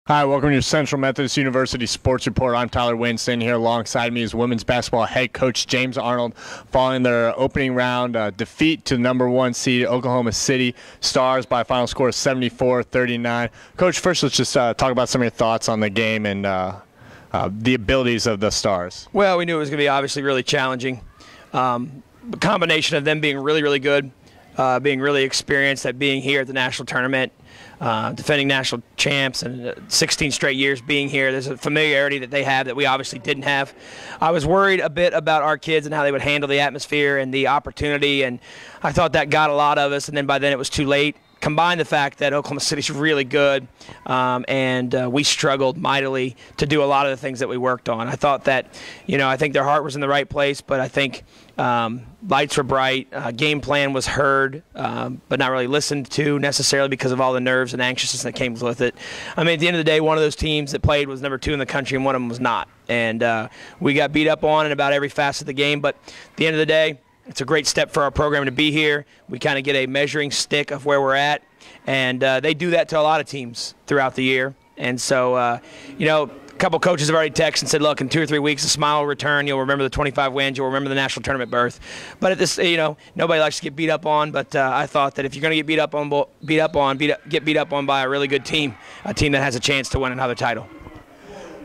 Hi, welcome to Central Methodist University Sports Report. I'm Tyler Wynn. Standing here alongside me is women's basketball head coach James Arnold, following their opening round defeat to the #1 seed Oklahoma City Stars by a final score of 74-39. Coach, first let's just talk about some of your thoughts on the game and the abilities of the Stars. Well, we knew it was going to be obviously really challenging. A combination of them being really, really good, being really experienced at being here at the national tournament, defending national champs, and 16 straight years being here. There's a familiarity that they have that we obviously didn't have. I was worried a bit about our kids and how they would handle the atmosphere and the opportunity, and I thought that got a lot of us, and then by then it was too late. Combine the fact that Oklahoma City's really good, and we struggled mightily to do a lot of the things that we worked on. I thought that, I think their heart was in the right place, but I think lights were bright, game plan was heard, but not really listened to necessarily because of all the nerves and anxiousness that came with it. I mean, at the end of the day, one of those teams that played was #2 in the country, and one of them was not. And we got beat up on in about every facet of the game, but at the end of the day, it's a great step for our program to be here. We kind of get a measuring stick of where we're at, and they do that to a lot of teams throughout the year. And so, a couple coaches have already texted and said, look, in 2 or 3 weeks, a smile will return. You'll remember the 25 wins. You'll remember the national tournament berth. But at this, nobody likes to get beat up on. But I thought that if you're going to get beat up on by a really good team, a team that has a chance to win another title.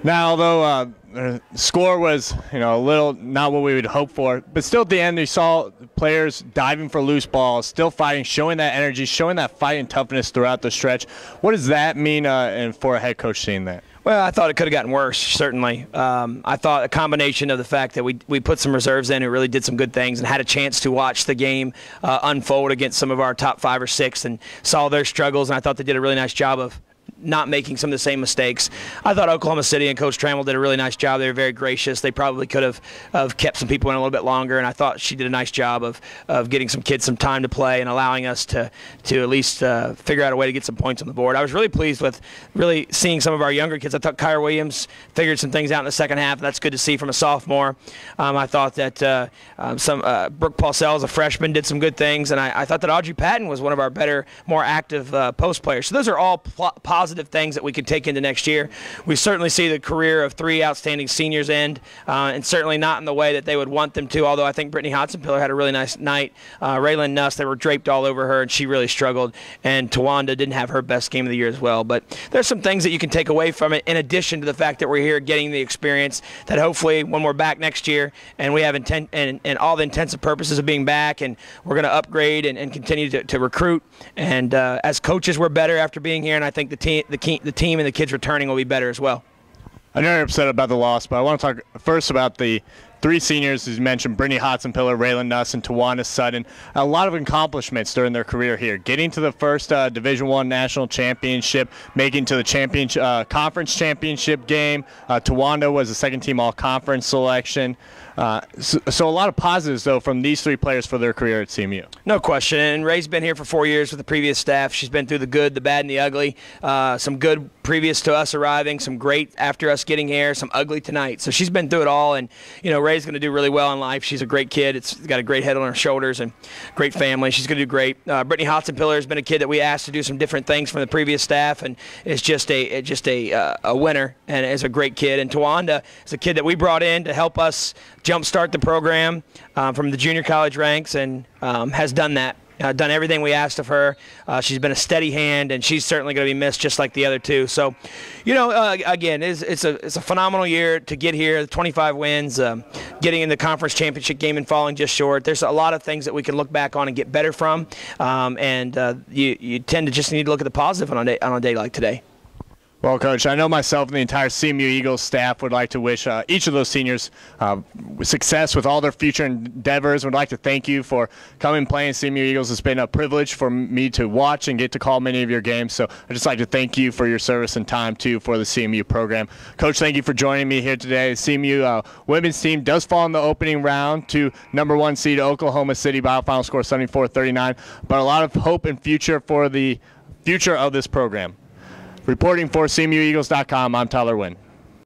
Now, although the score was, a little not what we would hope for, but still at the end you saw players diving for loose balls, still fighting, showing that energy, showing that fight and toughness throughout the stretch. What does that mean and for a head coach seeing that? Well, I thought it could have gotten worse, certainly. I thought a combination of the fact that we put some reserves in who really did some good things and had a chance to watch the game unfold against some of our top 5 or 6 and saw their struggles, and I thought they did a really nice job of not making some of the same mistakes. I thought Oklahoma City and Coach Trammell did a really nice job. They were very gracious. They probably could have kept some people in a little bit longer, and I thought she did a nice job of getting some kids some time to play and allowing us to at least figure out a way to get some points on the board. I was really pleased with really seeing some of our younger kids. I thought Kyra Williams figured some things out in the second half, and that's good to see from a sophomore. I thought that Brooke Paulsell, a freshman, did some good things, and I thought that Audrey Patton was one of our better, more active post players. So those are all positive things that we could take into next year. We certainly see the career of 3 outstanding seniors end, and certainly not in the way that they would want them to, although I think Brittany Hodson-Pillar had a really nice night. Raylan Nuss, they were draped all over her, and she really struggled, and Tawanda didn't have her best game of the year as well. But there's some things that you can take away from it, in addition to the fact that we're here getting the experience that hopefully when we're back next year and we have intent and all the intents and purposes of being back, and we're going to upgrade and continue to recruit. And as coaches, we're better after being here, and I think the team and the kids returning will be better as well. I know you're upset about the loss, but I want to talk first about the 3 seniors, as you mentioned, Brittany Hodson-Pillar, Raylan Nuss, and Tawanda Sutton. A lot of accomplishments during their career here. Getting to the first Division I national championship, making to the conference championship game. Tawanda was a second-team all-conference selection. So a lot of positives, though, from these 3 players for their career at CMU. No question. And Ray's been here for 4 years with the previous staff. She's been through the good, the bad, and the ugly. Some good previous to us arriving, some great after us getting here, some ugly tonight. So she's been through it all, and Ray's going to do really well in life. She's a great kid. It's got a great head on her shoulders and great family. She's going to do great. Brittany Hodson-Pillar has been a kid that we asked to do some different things from the previous staff, and is just a winner and is a great kid. And Tawanda is a kid that we brought in to help us jumpstart the program from the junior college ranks, and has done that. Done everything we asked of her. She's been a steady hand, and she's certainly going to be missed just like the other 2. So, again, it's a phenomenal year to get here. 25 wins, getting in the conference championship game and falling just short. There's a lot of things that we can look back on and get better from, and you tend to just need to look at the positive on a day like today. Well, Coach, I know myself and the entire CMU Eagles staff would like to wish each of those seniors success with all their future endeavors. Would like to thank you for coming and playing CMU Eagles. It's been a privilege for me to watch and get to call many of your games. So I'd just like to thank you for your service and time, too, for the CMU program. Coach, thank you for joining me here today. The CMU women's team does fall in the opening round to #1 seed Oklahoma City by a final score 74-39, but a lot of hope and future for the future of this program. Reporting for CMUEagles.com, I'm Tyler Wynn.